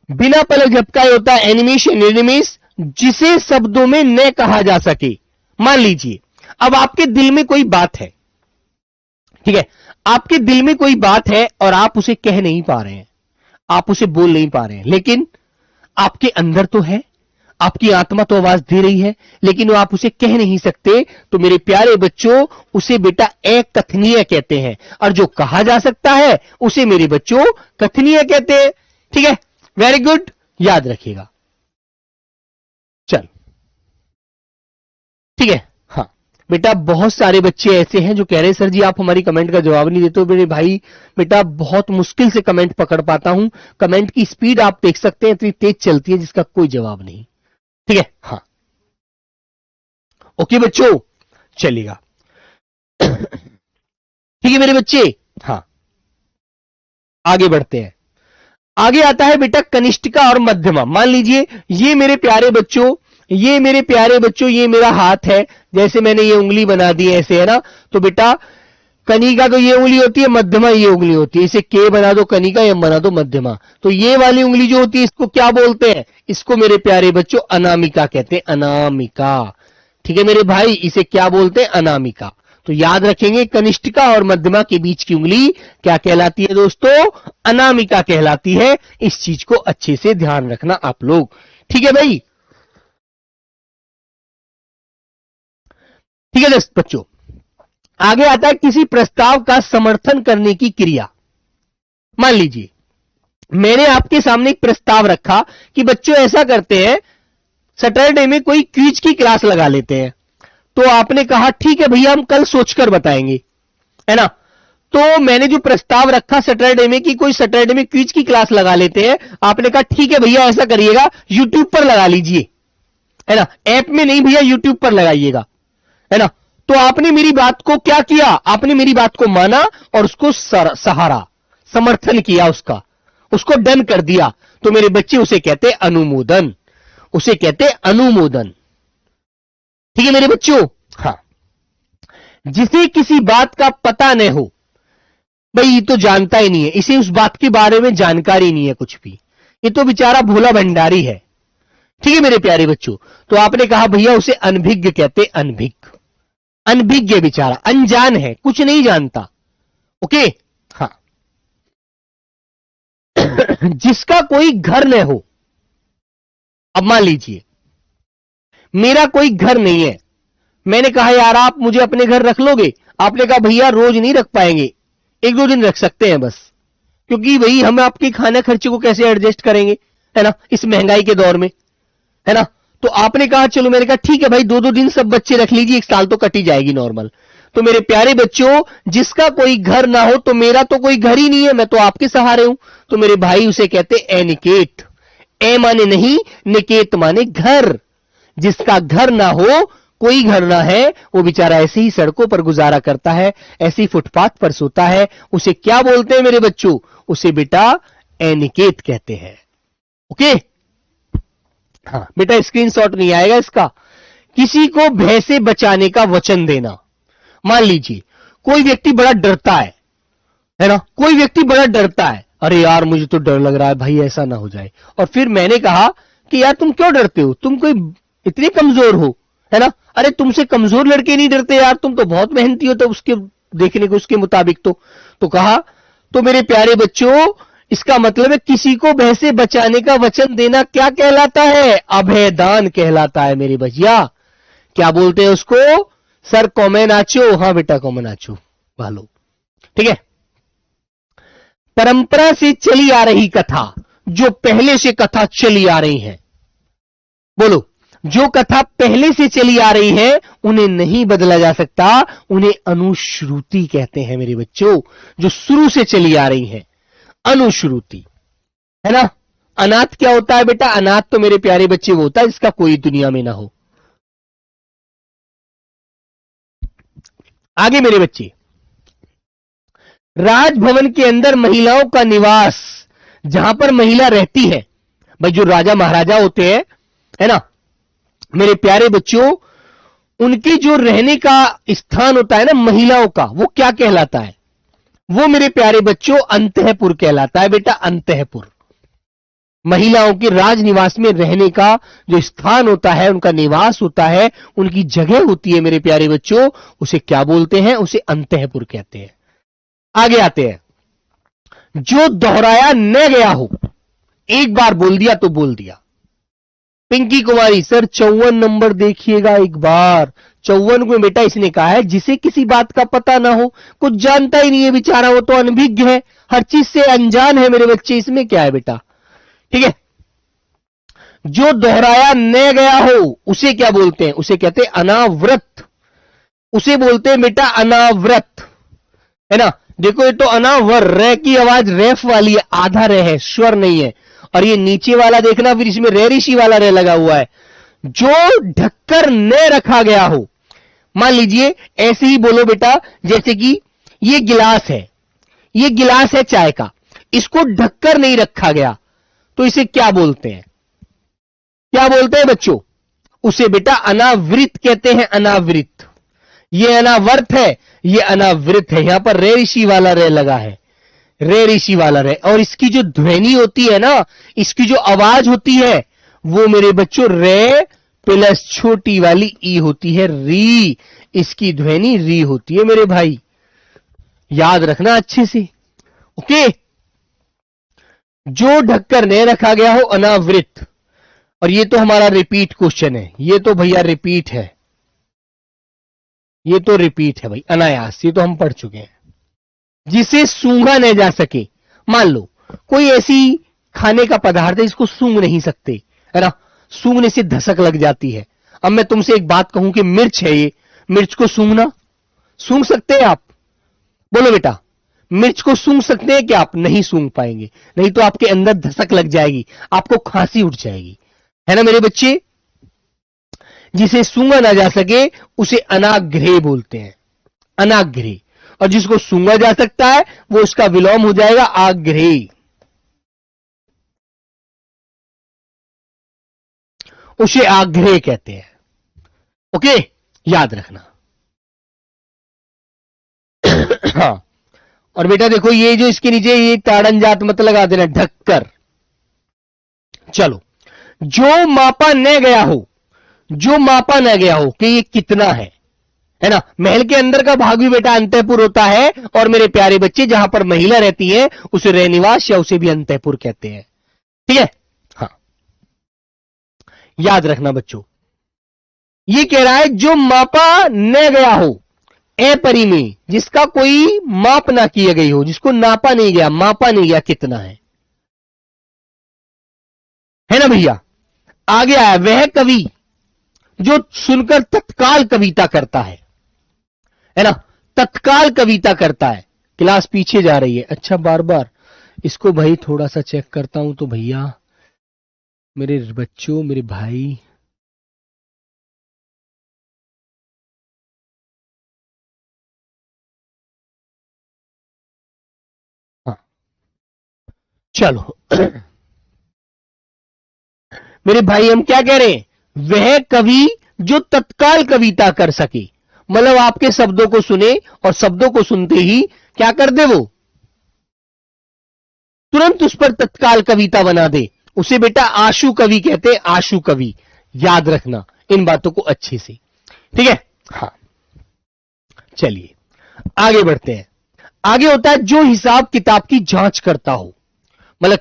बिना पलक झपकाए होता है एनिमेशन, निर्निमेश, जिसे शब्दों में न कहा जा सके। मान लीजिए अब आपके दिल में कोई बात है, ठीक है, आपके दिल में कोई बात है और आप उसे कह नहीं पा रहे हैं, आप उसे बोल नहीं पा रहे हैं, लेकिन आपके अंदर तो है, आपकी आत्मा तो आवाज दे रही है, लेकिन वो आप उसे कह नहीं सकते। तो मेरे प्यारे बच्चों, उसे बेटा अकथनीय कहते हैं, और जो कहा जा सकता है उसे मेरे बच्चों कथनीय कहते हैं। ठीक है, वेरी गुड, याद रखिएगा। चल, ठीक है। हाँ बेटा, बहुत सारे बच्चे ऐसे हैं जो कह रहे हैं सर जी आप हमारी कमेंट का जवाब नहीं देते हो। मेरे भाई बेटा, बहुत मुश्किल से कमेंट पकड़ पाता हूं। कमेंट की स्पीड आप देख सकते हैं, इतनी तेज चलती है जिसका कोई जवाब नहीं। ठीक है, हाँ, ओके बच्चों, चलिएगा। ठीक है मेरे बच्चे, हाँ, आगे बढ़ते हैं। आगे आता है बेटा कनिष्ठिका और मध्यमा। मान लीजिए ये मेरे प्यारे बच्चों, ये मेरे प्यारे बच्चों, ये मेरा हाथ है, जैसे मैंने ये उंगली बना दी है ऐसे, है ना? तो बेटा कनिका तो ये उंगली होती है, मध्यमा ये उंगली होती है। इसे के बना दो कनिका, एम बना दो मध्यमा। तो ये वाली उंगली जो होती है इसको क्या बोलते हैं? इसको मेरे प्यारे बच्चों अनामिका कहते हैं, अनामिका। ठीक है मेरे भाई, इसे क्या बोलते हैं? अनामिका। तो याद रखेंगे कनिष्ठिका और मध्यमा के बीच की उंगली क्या कहलाती है दोस्तों? अनामिका कहलाती है। इस चीज को अच्छे से ध्यान रखना आप लोग। ठीक है भाई, ठीक है दोस्त बच्चों। आगे आता है किसी प्रस्ताव का समर्थन करने की क्रिया। मान लीजिए मैंने आपके सामने एक प्रस्ताव रखा कि बच्चों ऐसा करते हैं, सैटरडे में कोई क्विज की क्लास लगा लेते हैं। तो आपने कहा ठीक है भैया हम कल सोचकर बताएंगे, है ना? तो मैंने जो प्रस्ताव रखा सैटरडे में कि कोई सैटरडे में क्विज की क्लास लगा लेते हैं, आपने कहा ठीक है भैया ऐसा करिएगा, यूट्यूब पर लगा लीजिए, है ना? ऐप में नहीं भैया, यूट्यूब पर लगाइएगा, है ना? तो आपने मेरी बात को क्या किया? आपने मेरी बात को माना और उसको सहारा, समर्थन किया, उसको डन कर दिया। तो मेरे बच्चे उसे कहते हैं अनुमोदन, उसे कहते हैं अनुमोदन। ठीक है मेरे बच्चों, हाँ। जिसे किसी बात का पता न हो, भाई ये तो जानता ही नहीं है, इसे उस बात के बारे में जानकारी नहीं है कुछ भी, ये तो बेचारा भोला भंडारी है। ठीक है मेरे प्यारे बच्चों, तो आपने कहा भैया उसे अनभिज्ञ कहते, अनभिज्ञ, अनभिज्ञ, बेचारा अनजान है, कुछ नहीं जानता। ओके, हाँ। जिसका कोई घर न हो, अब मान लीजिए मेरा कोई घर नहीं है, मैंने कहा यार आप मुझे अपने घर रख लोगे? आपने कहा भैया रोज नहीं रख पाएंगे, एक दो दिन रख सकते हैं बस, क्योंकि भाई हम आपके खाने खर्चे को कैसे एडजस्ट करेंगे, है ना, इस महंगाई के दौर में, है ना? तो आपने कहा चलो, मैंने कहा ठीक है भाई, दो दो दिन सब बच्चे रख लीजिए, एक साल तो कट ही जाएगी नॉर्मल। तो मेरे प्यारे बच्चों, जिसका कोई घर ना हो, तो मेरा तो कोई घर ही नहीं है, मैं तो आपके सहारे हूं। तो मेरे भाई उसे कहते एनिकेत। ए माने नहीं, निकेत माने घर। जिसका घर ना हो, कोई घर ना है, वो बेचारा ऐसे ही सड़कों पर गुजारा करता है, ऐसे ही फुटपाथ पर सोता है, उसे क्या बोलते हैं मेरे बच्चों? उसे बेटा एनिकेत कहते हैं। ओके, हाँ बेटा, स्क्रीनशॉट नहीं आएगा इसका। किसी को भय से बचाने का वचन देना। मान लीजिए कोई व्यक्ति बड़ा डरता है ना? कोई व्यक्ति बड़ा डरता है, अरे यार मुझे तो डर लग रहा है भाई, ऐसा ना हो जाए। और फिर मैंने कहा कि यार तुम क्यों डरते हो, तुम कोई इतने कमजोर हो, है ना? अरे तुमसे कमजोर लड़के नहीं डरते यार, तुम तो बहुत मेहनती हो, तो उसके देखने को उसके मुताबिक तो कहा, तो मेरे प्यारे बच्चों इसका मतलब है किसी को भय से बचाने का वचन देना क्या कहलाता है? अभयदान कहलाता है मेरे भैया। क्या बोलते हैं उसको? सर कॉमेनाचो। हाँ बेटा कॉमेनाचो भालो। ठीक है। परंपरा से चली आ रही कथा, जो पहले से कथा चली आ रही है, बोलो, जो कथा पहले से चली आ रही है उन्हें नहीं बदला जा सकता, उन्हें अनुश्रुति कहते हैं मेरे बच्चों। जो शुरू से चली आ रही है, अनुश्रुति, है ना। अनाथ क्या होता है बेटा? अनाथ तो मेरे प्यारे बच्चे वो होता है जिसका कोई दुनिया में ना हो। आगे मेरे बच्चे, राजभवन के अंदर महिलाओं का निवास, जहां पर महिला रहती है, भाई जो राजा महाराजा होते हैं, है ना मेरे प्यारे बच्चों, उनके जो रहने का स्थान होता है ना महिलाओं का, वो क्या कहलाता है? वो मेरे प्यारे बच्चों अंतःपुर कहलाता है बेटा, अंतःपुर। महिलाओं के राजनिवास में रहने का जो स्थान होता है, उनका निवास होता है, उनकी जगह होती है मेरे प्यारे बच्चों, उसे क्या बोलते हैं? उसे अंतःपुर कहते हैं। आगे आते हैं, जो दोहराया न गया हो, एक बार बोल दिया तो बोल दिया। पिंकी कुमारी, सर 54 नंबर देखिएगा एक बार। 54 को बेटा इसने कहा है जिसे किसी बात का पता ना हो, कुछ जानता ही नहीं है बेचारा, वो तो अनभिज्ञ है, हर चीज से अनजान है मेरे बच्चे, इसमें क्या है बेटा? ठीक है। जो दोहराया न गया हो उसे क्या बोलते हैं? उसे कहते हैं अनावृत। उसे बोलते हैं बेटा अनावृत, है ना। देखो ये तो अनावर, रे की आवाज रेफ वाली है, आधा रे है, स्वर नहीं है। और ये नीचे वाला देखना, फिर इसमें रे ऋषि वाला रे लगा हुआ है। जो ढककर न रखा गया हो, मान लीजिए ऐसे ही बोलो बेटा, जैसे कि ये गिलास है, ये गिलास है चाय का, इसको ढककर नहीं रखा गया, तो इसे क्या बोलते हैं? क्या बोलते हैं बच्चों? उसे बेटा अनावृत कहते हैं, अनावृत। ये अनावर्त है, ये अनावृत है। यहां पर रे ऋषि वाला रे लगा है, रे ऋषि वाला रे। और इसकी जो ध्वनि होती है ना, इसकी जो आवाज होती है, वो मेरे बच्चों रे प्लस छोटी वाली ई होती है, री। इसकी ध्वनि री होती है मेरे भाई, याद रखना अच्छे से। ओके। जो ढककर नहीं रखा गया हो, अनावृत। और ये तो हमारा रिपीट क्वेश्चन है, ये तो भैया रिपीट है, ये तो रिपीट है भाई, अनायास, ये तो हम पढ़ चुके हैं। जिसे सूंघा न जा सके, मान लो कोई ऐसी खाने का पदार्थ है इसको सूंघ नहीं सकते, है ना, सूंघने से धसक लग जाती है। अब मैं तुमसे एक बात कहूं कि मिर्च है, ये मिर्च को सूंघना, सूंघ सकते हैं आप? बोलो बेटा, मिर्च को सूंघ सकते हैं क्या आप? नहीं सूंघ पाएंगे, नहीं तो आपके अंदर धसक लग जाएगी, आपको खांसी उठ जाएगी, है ना मेरे बच्चे। जिसे सूंघा ना जा सके उसे अनाग्रह बोलते हैं, अनाग्रह। और जिसको सूंघा जा सकता है वो उसका विलोम हो जाएगा आग्रह, उसे आग्रह कहते हैं। ओके, याद रखना। हाँ, और बेटा देखो ये जो इसके नीचे ये ताड़न जात मत लगा देना, ढककर। चलो, जो मापा न गया हो, जो मापा न गया हो कि ये कितना है ना। महल के अंदर का भाग भी बेटा अंतःपुर होता है, और मेरे प्यारे बच्चे जहां पर महिला रहती है उसे रहनिवास या उसे भी अंतःपुर कहते हैं। ठीक है। हाँ, याद रखना बच्चों, ये कह रहा है जो मापा न गया हो, अपरिमेय, जिसका कोई माप ना किया गई हो, जिसको नापा नहीं गया, मापा नहीं गया कितना है ना भैया। आगे आया, वह कवि जो सुनकर तत्काल कविता करता है ना, तत्काल कविता करता है। क्लास पीछे जा रही है, अच्छा बार बार इसको भाई थोड़ा सा चेक करता हूं तो भैया मेरे बच्चों, मेरे भाई, हाँ चलो मेरे भाई हम क्या कह रहे हैं? वह कवि जो तत्काल कविता कर सके, मतलब आपके शब्दों को सुने और शब्दों को सुनते ही क्या कर दे, वो तुरंत उस पर तत्काल कविता बना दे, उसे बेटा आशु कवि कहते हैं, आशु कवि। याद रखना इन बातों को अच्छे से, ठीक है। हाँ, चलिए आगे बढ़ते हैं। आगे होता है जो हिसाब किताब की जांच करता हो, मतलब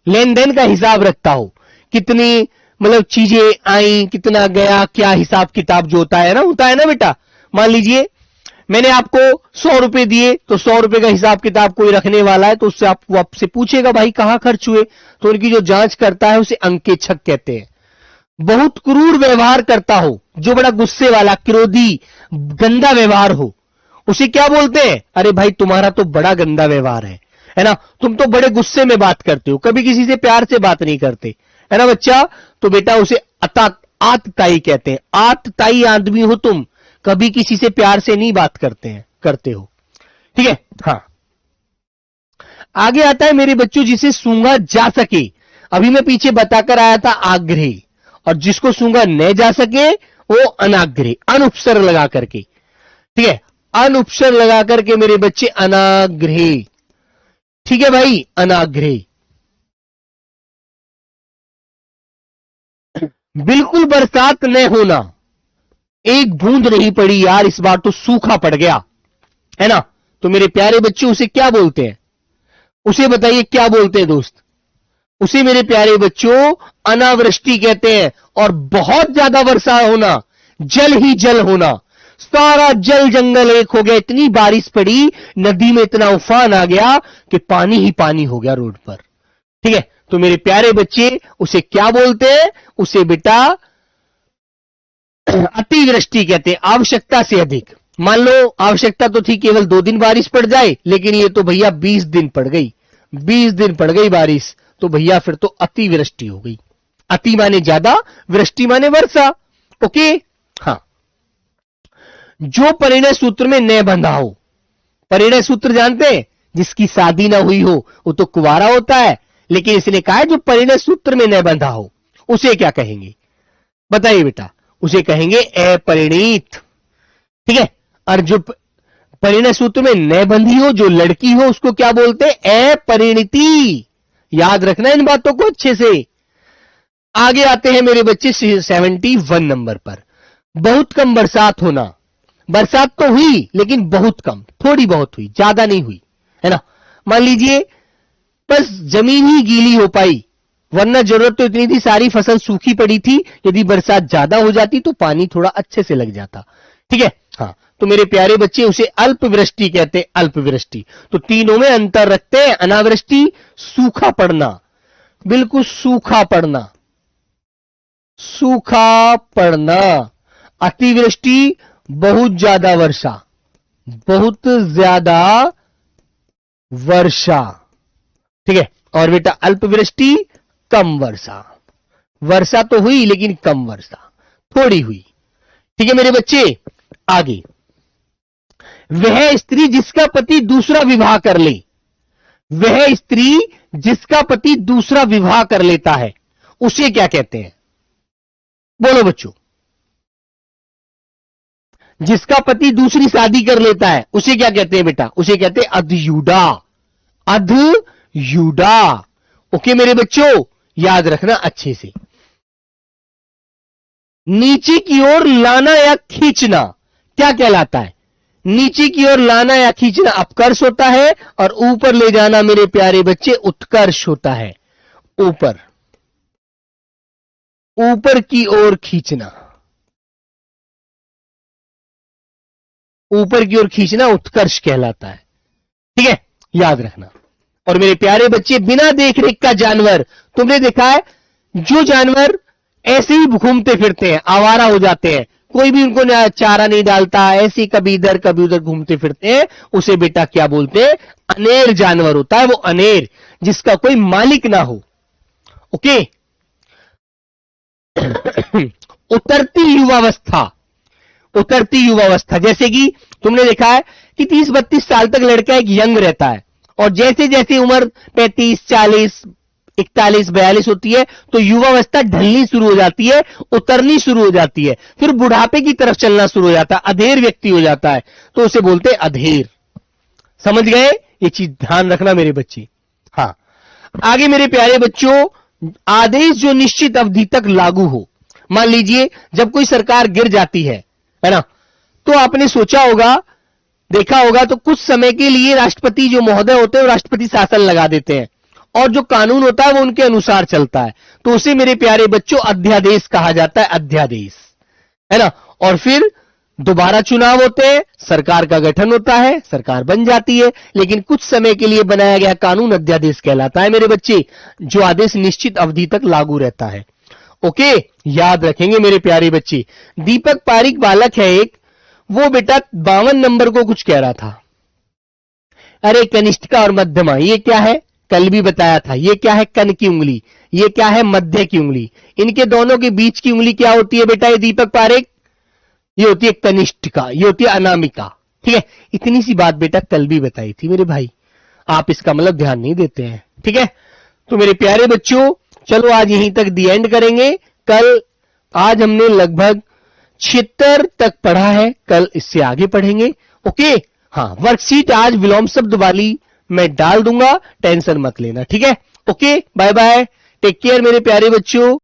लेन देन का हिसाब रखता हो, कितनी मतलब चीजें आई, कितना गया, क्या हिसाब किताब जो होता है ना बेटा। मान लीजिए मैंने आपको 100 रुपए दिए, तो 100 रुपए का हिसाब किताब कोई रखने वाला है, तो उससे आपसे पूछेगा भाई कहां खर्च हुए, तो उनकी जो जांच करता है उसे अंकेक्षक कहते हैं। बहुत क्रूर व्यवहार करता हो, जो बड़ा गुस्से वाला, क्रोधी, गंदा व्यवहार हो, उसे क्या बोलते हैं? अरे भाई तुम्हारा तो बड़ा गंदा व्यवहार है ना, तुम तो बड़े गुस्से में बात करते हो, कभी किसी से प्यार से बात नहीं करते, है ना बच्चा। तो बेटा उसे आतताई कहते हैं। आतताई आदमी हो तुम, कभी किसी से प्यार से नहीं बात करते हो, ठीक है। हाँ, आगे आता है मेरे बच्चों जिसे सूंघा जा सके। अभी मैं पीछे बताकर आया था आग्रही, और जिसको सूंघा न जा सके वो अनाग्रही, अनुपसर्ग लगा करके, ठीक है, अनुपसर्ग लगा करके मेरे बच्चे अनाग्रही, ठीक है भाई, अनाग्रही। बिल्कुल बरसात न होना, एक बूंद नहीं पड़ी यार, इस बार तो सूखा पड़ गया, है ना। तो मेरे प्यारे बच्चे उसे क्या बोलते हैं? उसे बताइए क्या बोलते हैं दोस्त? उसे मेरे प्यारे बच्चों अनावृष्टि कहते हैं। और बहुत ज्यादा वर्षा होना, जल ही जल होना, सारा जल जंगल एक हो गया, इतनी बारिश पड़ी, नदी में इतना उफान आ गया कि पानी ही पानी हो गया रोड पर, ठीक है। तो मेरे प्यारे बच्चे उसे क्या बोलते हैं? उसे बेटा अतिवृष्टि कहते हैं, आवश्यकता से अधिक। मान लो आवश्यकता तो थी केवल 2 दिन बारिश पड़ जाए, लेकिन ये तो भैया 20 दिन पड़ गई, 20 दिन पड़ गई बारिश, तो भैया फिर तो अतिवृष्टि हो गई। अति माने ज्यादा, वृष्टि माने वर्षा, ओके। हाँ, जो परिणय सूत्र में न बंधा हो, परिणय सूत्र जानते हैं? जिसकी शादी ना हुई हो वो तो कुंवारा होता है, लेकिन इसने कहा है जो परिणय सूत्र में न बंधा हो उसे क्या कहेंगे? बताइए बेटा, उसे कहेंगे अपरिणीत, ठीक है। और जो परिणय सूत्र में न बंधी हो, जो लड़की हो, उसको क्या बोलते हैं? अपरिणीति। याद रखना इन बातों को अच्छे से। आगे आते हैं मेरे बच्चे 71 नंबर पर। बहुत कम बरसात होना। बरसात तो हुई लेकिन बहुत कम, थोड़ी बहुत हुई, ज्यादा नहीं हुई, है ना। मान लीजिए बस जमीन ही गीली हो पाई, वरना जरूरत तो इतनी थी, सारी फसल सूखी पड़ी थी, यदि बरसात ज्यादा हो जाती तो पानी थोड़ा अच्छे से लग जाता, ठीक है। हाँ, तो मेरे प्यारे बच्चे उसे अल्पवृष्टि कहते हैं, अल्पवृष्टि। तो तीनों में अंतर रखते हैं। अनावृष्टि सूखा पड़ना, बिल्कुल सूखा पड़ना, सूखा पड़ना। अतिवृष्टि बहुत ज्यादा वर्षा, बहुत ज्यादा वर्षा, ठीक है। और बेटा अल्पवृष्टि कम वर्षा, वर्षा तो हुई लेकिन कम वर्षा, थोड़ी हुई, ठीक है मेरे बच्चे। आगे, वह स्त्री जिसका पति दूसरा विवाह कर ले, वह स्त्री जिसका पति दूसरा विवाह कर लेता है उसे क्या कहते हैं? बोलो बच्चों, जिसका पति दूसरी शादी कर लेता है उसे क्या कहते हैं बेटा? उसे कहते हैं अधयुडा, अधयुडा, ओके मेरे बच्चों, याद रखना अच्छे से। नीचे की ओर लाना या खींचना क्या कहलाता है? नीचे की ओर लाना या खींचना अपकर्ष होता है, और ऊपर ले जाना मेरे प्यारे बच्चे उत्कर्ष होता है। ऊपर, ऊपर की ओर खींचना, ऊपर की ओर खींचना उत्कर्ष कहलाता है, ठीक है, याद रखना। और मेरे प्यारे बच्चे, बिना देखरेख का जानवर, तुमने देखा है जो जानवर ऐसे ही घूमते फिरते हैं, आवारा हो जाते हैं, कोई भी उनको चारा नहीं डालता, ऐसे कभी इधर कभी उधर घूमते फिरते हैं, उसे बेटा क्या बोलते हैं? अनेर जानवर होता है वो, अनेर, जिसका कोई मालिक ना हो, ओके। उतरती युवावस्था, उतरती युवावस्था, जैसे कि तुमने देखा है कि 30-32 साल तक लड़का एक यंग रहता है, और जैसे जैसे उम्र 35, 40, 41, 42 होती है तो युवावस्था ढलनी शुरू हो जाती है, उतरनी शुरू हो जाती है, फिर बुढ़ापे की तरफ चलना शुरू हो जाता है, अधेर व्यक्ति हो जाता है, तो उसे बोलते हैं अधेर। समझ गए? ये चीज ध्यान रखना मेरे बच्चे। हाँ, आगे मेरे प्यारे बच्चों, आदेश जो निश्चित अवधि तक लागू हो। मान लीजिए जब कोई सरकार गिर जाती है ना, तो आपने सोचा होगा, देखा होगा, तो कुछ समय के लिए राष्ट्रपति जो महोदय होते हैं वो राष्ट्रपति शासन लगा देते हैं, और जो कानून होता है वो उनके अनुसार चलता है, तो उसे मेरे प्यारे बच्चों अध्यादेश कहा जाता है, अध्यादेश, है ना। और फिर दोबारा चुनाव होते हैं, सरकार का गठन होता है, सरकार बन जाती है, लेकिन कुछ समय के लिए बनाया गया कानून अध्यादेश कहलाता है मेरे बच्चे, जो आदेश निश्चित अवधि तक लागू रहता है। ओके, याद रखेंगे मेरे प्यारे बच्चे। दीपक पारिक बालक है एक, वो बेटा 52 नंबर को कुछ कह रहा था। अरे कनिष्ठिका और मध्यमा ये क्या है, कल भी बताया था, ये क्या है कन की उंगली, ये क्या है मध्य की उंगली, इनके दोनों के बीच की उंगली क्या होती है बेटा, ये दीपक पारेख, ये होती है कनिष्ठिका, ये होती है अनामिका। ठीक है, इतनी सी बात बेटा कल भी बताई थी मेरे भाई, आप इसका मतलब ध्यान नहीं देते हैं। ठीक है, तो मेरे प्यारे बच्चों चलो आज यहीं तक दी एंड करेंगे। कल आज हमने लगभग 76 तक पढ़ा है, कल इससे आगे पढ़ेंगे। ओके, हाँ वर्कशीट आज विलोम शब्द वाली मैं डाल दूंगा, टेंशन मत लेना। ठीक है, okay, bye bye, take care मेरे प्यारे बच्चों।